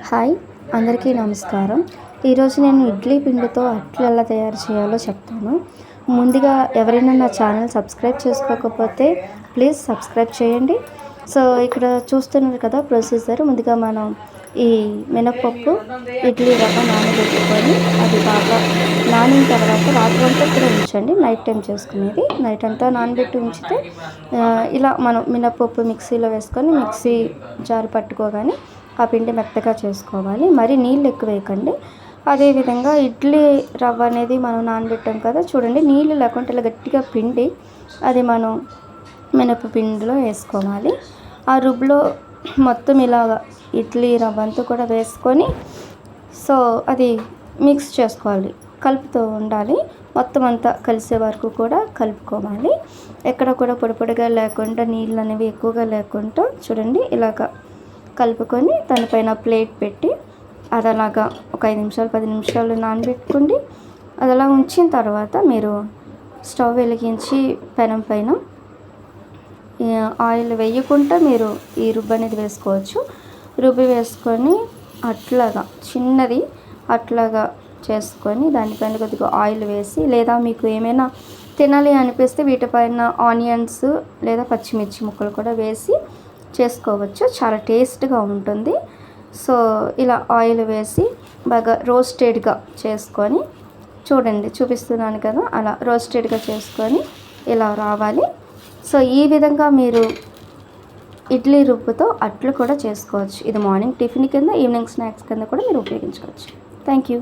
Hi, అందరికీ నమస్కారం. ఈరోజు నేను ఇడ్లీ పిండితో అట్లు ఎలా తయారు చేయాలో చెప్తాను. ముందుగా ఎవరైనా నా ఛానల్ సబ్స్క్రైబ్ చేసుకోకపోతే ప్లీజ్ సబ్స్క్రైబ్ చేయండి. సో ఇక్కడ చూస్తున్నారు కదా ప్రొసీజర్. ముందుగా మనం ఈ మినపప్పు ఇడ్లీ రవ్వ నానబెట్టుకొని అది బాగా నానిన తర్వాత రాత్రంతా కూడా ఉంచండి. నైట్ టైం చేసుకునేది నైట్ అంతా నానబెట్టి ఉంచితే ఇలా మనం మినపప్పు మిక్సీలో వేసుకొని మిక్సీ జారు పట్టుకోగానే ఆ పిండి మెత్తగా చేసుకోవాలి. మరి నీళ్ళు ఎక్కువ వేయకండి. అదేవిధంగా ఇడ్లీ రవ్వ అనేది మనం నానబెట్టాం కదా, చూడండి నీళ్ళు లేకుండా ఇలా గట్టిగా పిండి అది మనం మినప పిండిలో వేసుకోవాలి. ఆ రుబ్బులో మొత్తం ఇలాగ ఇడ్లీ రవ్వ అంతా కూడా వేసుకొని సో అది మిక్స్ చేసుకోవాలి, కలుపుతూ ఉండాలి. మొత్తం అంతా కలిసే వరకు కూడా కలుపుకోవాలి. ఎక్కడ కూడా పొడి పొడిగా లేకుండా నీళ్ళు అనేవి ఎక్కువగా లేకుండా చూడండి ఇలాగ కలుపుకొని దానిపైన ప్లేట్ పెట్టి అది అలాగా ఒక 5 నిమిషాలు 10 నిమిషాలు నానబెట్టుకోండి. అది అలా ఉంచిన తర్వాత మీరు స్టవ్ వెలిగించి పెనం పైన ఆయిల్ వేయకుండా మీరు ఈ రుబ్బు అనేది వేసుకోవచ్చు. రుబ్బి వేసుకొని అట్లాగా చిన్నది అట్లాగా చేసుకొని దానిపైన కొద్దిగా ఆయిల్ వేసి, లేదా మీకు ఏమైనా తినాలి అనిపిస్తే వీటిపైన ఆనియన్స్ లేదా పచ్చిమిర్చి ముక్కలు కూడా వేసి చేసుకోవచ్చు. చాలా టేస్ట్గా ఉంటుంది. సో ఇలా ఆయిల్ వేసి బాగా రోస్టెడ్గా చేసుకొని చూడండి, చూపిస్తున్నాను కదా, అలా రోస్టెడ్గా చేసుకొని ఇలా రావాలి. సో ఈ విధంగా మీరు ఇడ్లీ రుబ్బుతో అట్లు కూడా చేసుకోవచ్చు. ఇది మార్నింగ్ టిఫిన్ కింద, ఈవినింగ్ స్నాక్స్ కింద కూడా మీరు ఉపయోగించుకోవచ్చు. Thank you.